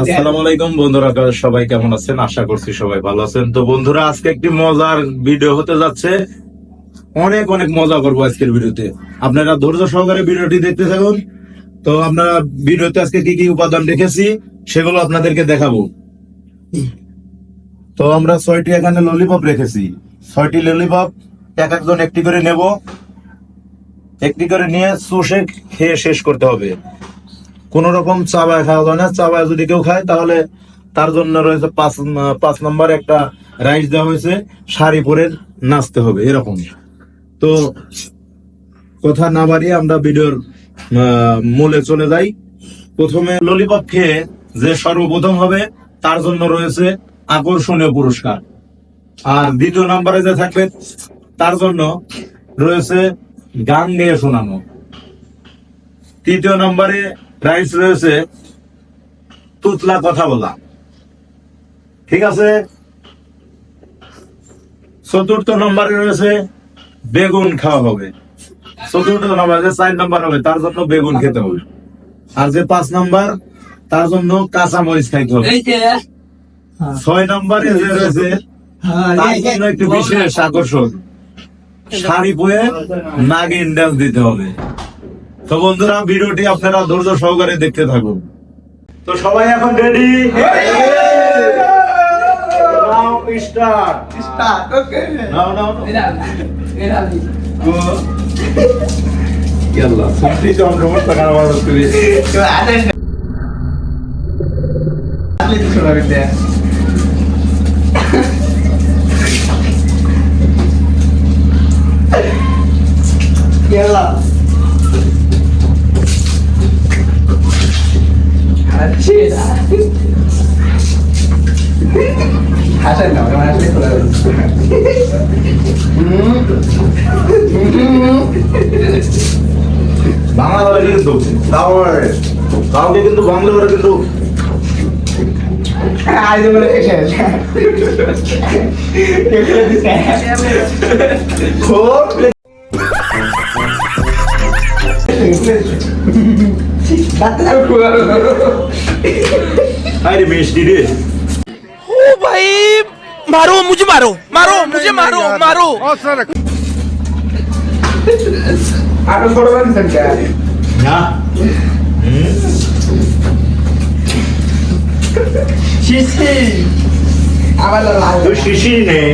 আসসালামু আলাইকুম বন্ধুরা, সবাই কেমন আছেন? আশা করছি সবাই ভালো আছেন। তো বন্ধুরা, আজকে একটি মজার ভিডিও হতে যাচ্ছে। অনেক অনেক মজা করবো আজকের ভিডিওতে। আপনারা ধৈর্য সহকারে ভিডিওটি দেখতে থাকুন। তো আপনারা ভিডিওতে আজকে কি কি উপাদান রেখেছি সেগুলো আপনাদেরকে দেখাবো। তো আমরা 6টি এখানে ললিপপ রেখেছি। 6টি ললিপপ এক একজন একটি করে নেব। একটি করে নিয়ে চুষে খেয়ে শেষ করতে হবে। কোন রকম চাবায় খাওয়া যায় না। চাবায় যদি কেউ খায় তাহলে তার জন্য রয়েছে 5 নম্বর একটা রাইস দেওয়া হয়েছে, শাড়ি পরে নাচতে হবে এরকম। তো কথা না বাড়িয়ে আমরা ভিডিওর মূলে চলে যাই। প্রথমে ললিপপ খেয়ে যে সর্বপ্রথম হবে তার জন্য রয়েছে আকর্ষণীয় পুরস্কার। আর দ্বিতীয় নম্বরে যে থাকবে তার জন্য রয়েছে গান গেয়ে শোনানো। তৃতীয় নম্বরে প্রাইস রয়েছে তুতলা কথা বলা। ঠিক আছে। চতুর্থ নম্বরে রয়েছে বেগুন খাওয়া হবে। চতুর্থ নম্বরে যে 4 নম্বর হবে তার জন্য বেগুন খেতে হবে। আর যে 5 নম্বর তার জন্য কাঁচা মরিচ খাইতে হবে। 6 নম্বরে যে রয়েছে তার জন্য একটু বিশেষ আকর্ষণ, শাড়ি পরে নাগিন ডান্স দিতে হবে। তো বন্ধুরা, ভিডিওটি আপনারা ধৈর্য সহকারে দেখতে থাকুন। তো সবাই এখন রেডি? হাসান না, আমার হাসলে খোলা বাংলা বলে কিন্তু কাউকে কিন্তু বাংলা বলে কিন্তু আজ বলে শেষ খুব अरे मिष्टी रे। ओ भाई, मारो मुझे, मारो मारो मुझे, मारो मारो। আরো বড় বানছেন কে না শিশি আবার লাল তো শিশি নেই,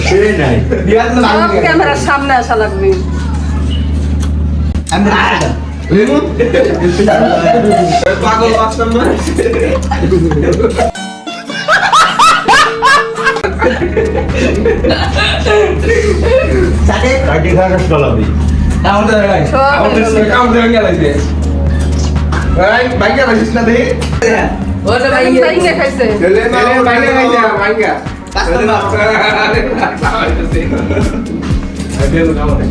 সে নাই। বিয়াত লাল ক্যামেরার সামনে আসা লাগবে। আমি পাগল বাস্তব না কাটি খাওয়া চলাবি। আমাদের ভাই আমাদের কাম দেন গেলাইছে ভাই ভাইয়া বাসিস না দে ওটা ভাইঙ্গে খাইছে। ছেলে ভাইয়া ভাইয়া ভাইয়া বাস্তব না আরে কাম করে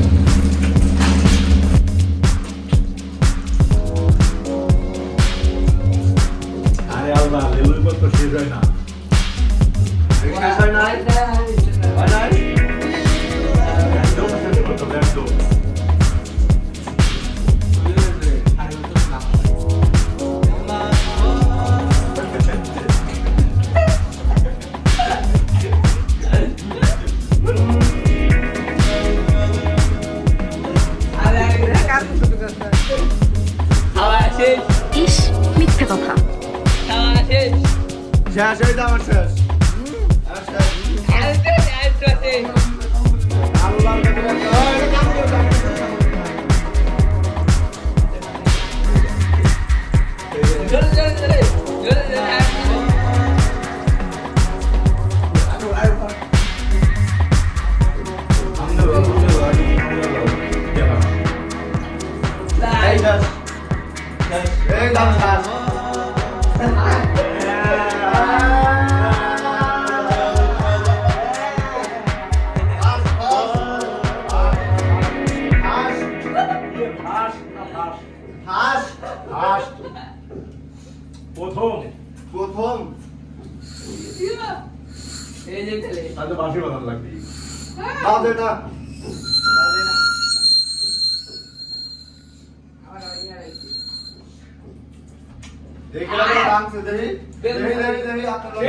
আরে আল্লাহ, লেবুর কত শেষ হয় না। ইস, মিথ্যে কথা। শেষ হয়ে যাওয়ার শেষ আল্লাহর প্রথম প্রথম এই যে খেলে আজ বাসি বানান লাগবে। আমাদের না দেখে লাগে ডান্স দেই দেই আপনারা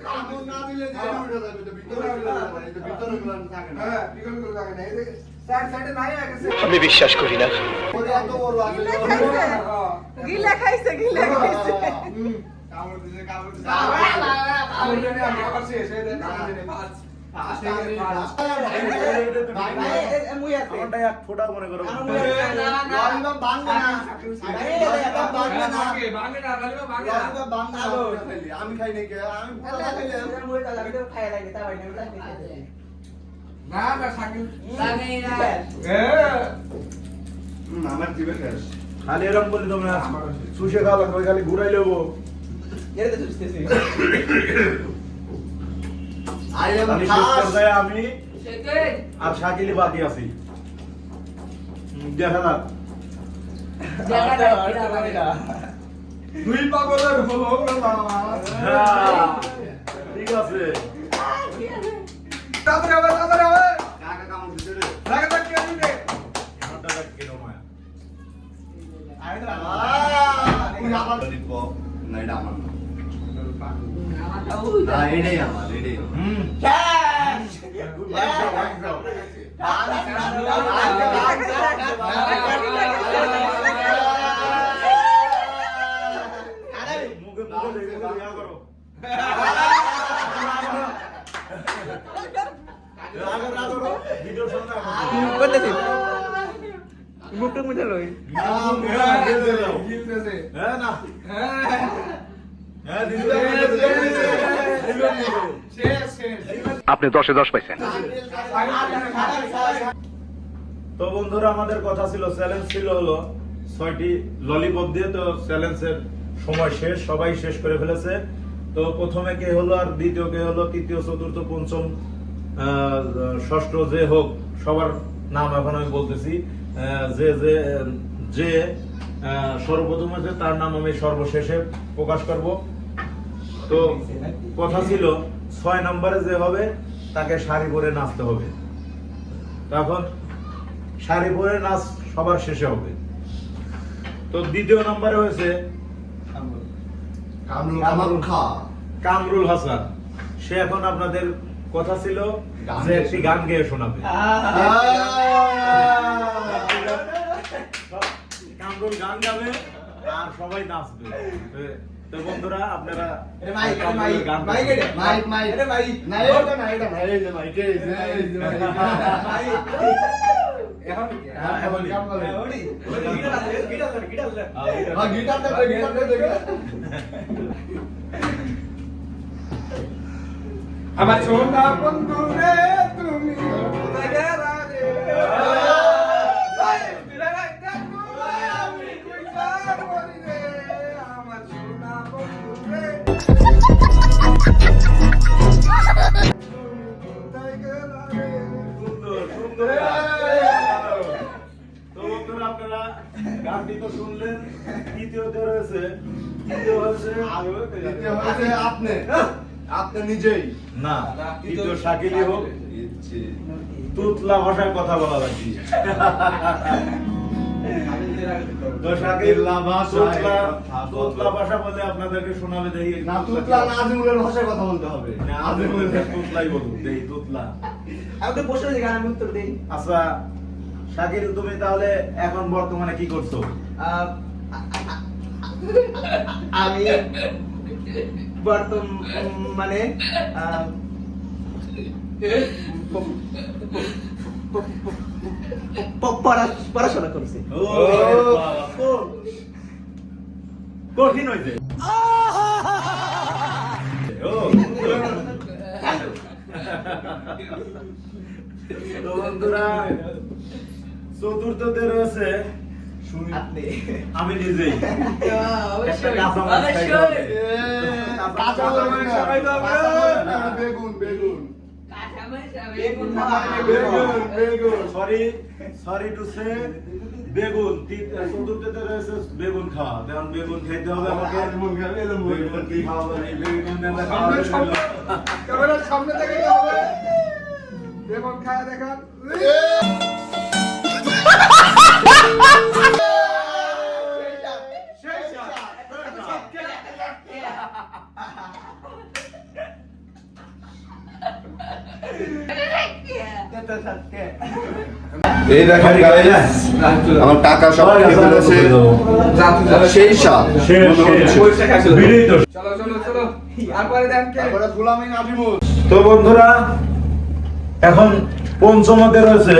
কামড় না দিলে যে উঠে যাবে তো ভিতরে গুলো থাকে না আমি বিশ্বাস করি না ওরে এত বড় আছে গিলা খাইছে গিলা খাইছে কামড় দিছে আমারটা এক ফোঁটা মনে করো ললিপপ ভাঙবে না আমি খাই নাই কে আমি পুরো খাইলাম আমার জিভে শেষ খালি এরকম বলি তোমরা সুশে খাওয়া ওই খালি ঘুরাই লেবো আই এম খালি শেষ ফাস্ট পর্যায়ে আমি আর শাকিলি বাকি আছি দেখা যাক দুই পাগলের হলো হ্যাঁ, ঠিক আছে তাড়াতাড়ি হবে কাকা কামড় দিছে রে লাগা কি দিবে আমারটা দেখ কিরকম হয়। তুই আবার ললিপপ না এটা আমার না না এটাই আমার এটাই হুম মুখে মুখে দেখে ইয়া করো রাগ করো ভিডিও শুনে মুখটা মুছে লই হ্যাঁ না হ্যাঁ দিদি আপনি 10-এ 10 পাইছেন তো বন্ধুরা আমাদের কথা ছিল চ্যালেঞ্জ ছিল হলো 6টি ললিপপ দিয়ে তো চ্যালেঞ্জের সময় শেষ সবাই শেষ করে ফেলেছে তো প্রথমে কে হলো আর দ্বিতীয় কে হলো তৃতীয় চতুর্থ পঞ্চম ষষ্ঠ যে হোক সবার নাম এখন আমি বলতেছি যে যে যে সর্বপ্রথম আছে তার নাম আমি সর্বশেষে প্রকাশ করব তো কথা ছিল 6 নম্বরে যে হবে তাকে শাড়ি পরে নাচতে হবে তখন শাড়ি পরে নাচ সবার শেষে হবে তো দ্বিতীয় নম্বরে হয়েছে কামড় খা কামরুল হাসান সে এখন আপনাদের কথা ছিল যে একটি গান গেয়ে শোনাবে কামরুল গান গাবে আর সবাই নাচবে তো বন্ধুরা আপনারা কামরুলের গান আমার সোনা বন্ধু রে তুমি কোথায় গেলা রে আমি কইতা বলি রে আমার সোনা বন্ধু রে কোথায় গেলা রে সুন্দর সুন্দর তো বন্ধুরা আপনারা গানটি তো শুনলেন দ্বিতীয়তে রয়েছে দ্বিতীয় হচ্ছে আপনি নিজেই না দ্বিতীয় শাকিলি হোক তুতলা ভাষায় কথা বলা লাগছে তো শাকিল তুতলা ভাষা বলে আপনাদেরকে শোনাবে দেখি না তুতলা না আজিমুলের ভাষায় কথা বলতে হবে আজিমুল তুতলাই বলুন দেখি তুতলা আমি তো বসে আছি গান উত্তর দেই আচ্ছা শাকিল তুমি তাহলে এখন বর্তমানে কি করছো আমি বর্তমানে পড়াশোনা করছি ও বাবা, কঠিন হয়েছে ও তো বন্ধুরা চতুর্থতে রয়েছে আপনি আমি নিজেই একটা কাঁচা মাছ খাইতে হবে। বেগুন বেগুন সরি টু সে বেগুন চতুর্থতে রয়েছে বেগুন খাওয়া যেমন বেগুন খেতে হবে আমাকে বেগুন কি খাওয়া নেই বেগুন ক্যামেরার সামনে থেকে হবে বেগুন খায়া দেখান এই দেখেন গাইস আমার টাকা সব খেয়ে ফেলেছে সেই সাপ চলো চলো চলো তারপরে দেন কে তারপরে গোলামি নাজিমুল তো বন্ধুরা এখন পঞ্চমতে রয়েছে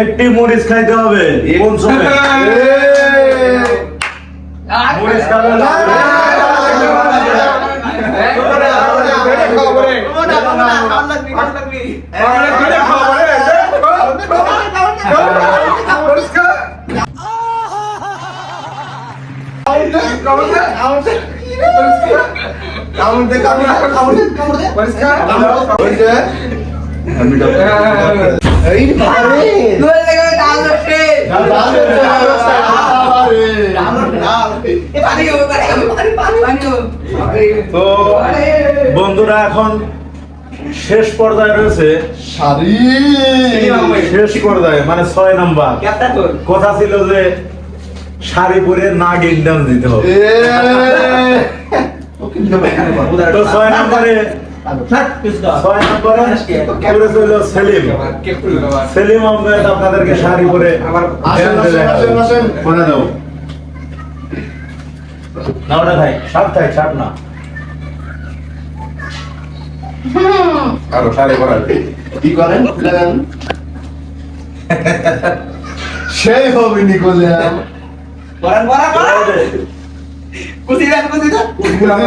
একটি মরিচ খাইতে হবে পঞ্চমে মরিচ খাবে না তো বন্ধুরা এখন শেষ পর্যায়ে রয়েছে শেষ পর্যায়ে মানে 6 নাম্বার কথা ছিল যে শাড়ি পরে নাগিন ডান্স দিতে হবে তো 6 নম্বরে করেছিল সেলিম আহমেদ আপনাদেরকে শাড়ি পরে মনে দাও না ওটা ভাই শার্ট না আরো শাড়ি পরা কি করেন সেই হবে নিকোলিয়ান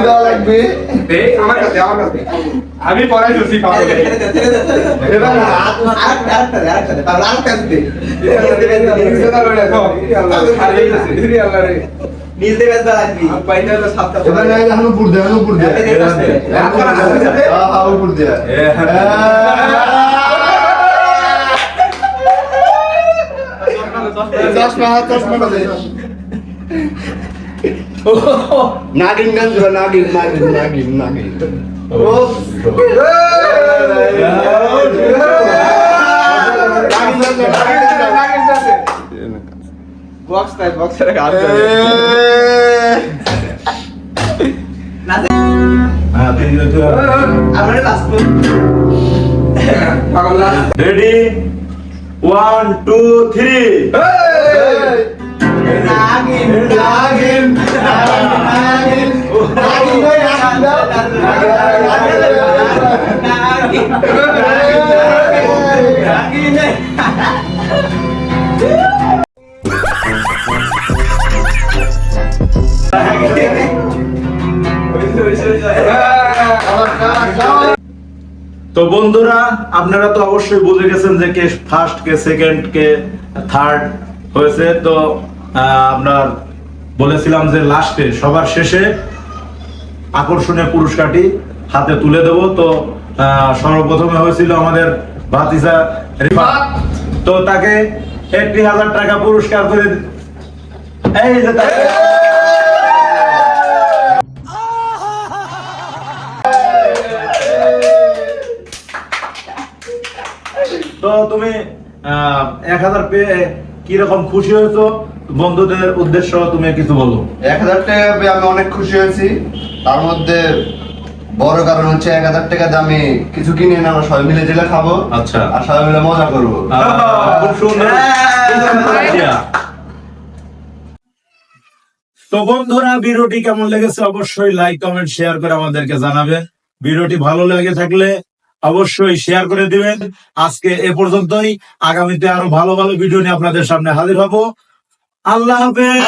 দেওয়া লাগবে আমি পড়াই দোষী নাগিন গান নাগিন নাগিন নাগিন নাগিন রেডি 1 2 3 নাগিন নাগিন নাগিন তো বন্ধুরা আপনারা তো অবশ্যই বুঝে গেছেন যে কে ফার্স্ট কে সেকেন্ড কে থার্ড হয়েছে তো আমরা বলেছিলাম যে লাস্টে সবার শেষে আকর্ষণীয় পুরস্কারটি হাতে তুলে দেব তো সর্বপ্রথমে হয়েছিল আমাদের ভাতিজা রিফাত তো তাকে 1000 টাকা পুরস্কার করে এই যে তাকে তো তুমি 1000 পেয়ে কিরকম খুশি হয়েছো বন্ধুদের উদ্দেশ্য তুমি কিছু বলো 1000 টাকা পেয়ে আমি অনেক খুশি হয়েছি তার মধ্যে বড় কারণ হচ্ছে 1000 টাকা দিয়ে আমি কিছু কিনে এনে আমরা সবাই মিলে জেলে খাবো আচ্ছা আর সবাই মিলে মজা করবো খুব সুন্দর তো বন্ধুরা ভিডিওটি কেমন লেগেছে অবশ্যই লাইক কমেন্ট শেয়ার করে আমাদেরকে জানাবেন ভিডিওটি ভালো লেগে থাকলে অবশ্যই শেয়ার করে দিবেন আজকে এ পর্যন্তই আগামীতে আরো ভালো ভালো ভিডিও নিয়ে আপনাদের সামনে হাজির হব আল্লাহ হাফেজ